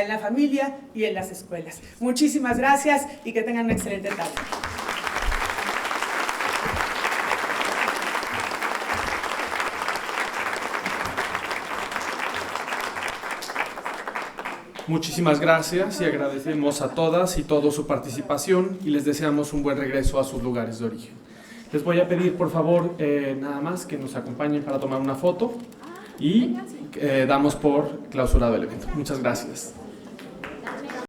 en la familia y en las escuelas. Muchísimas gracias y que tengan una excelente tarde. Muchísimas gracias y agradecemos a todas y todos su participación y les deseamos un buen regreso a sus lugares de origen. Les voy a pedir, por favor, nada más que nos acompañen para tomar una foto y damos por clausurado el evento. Muchas gracias.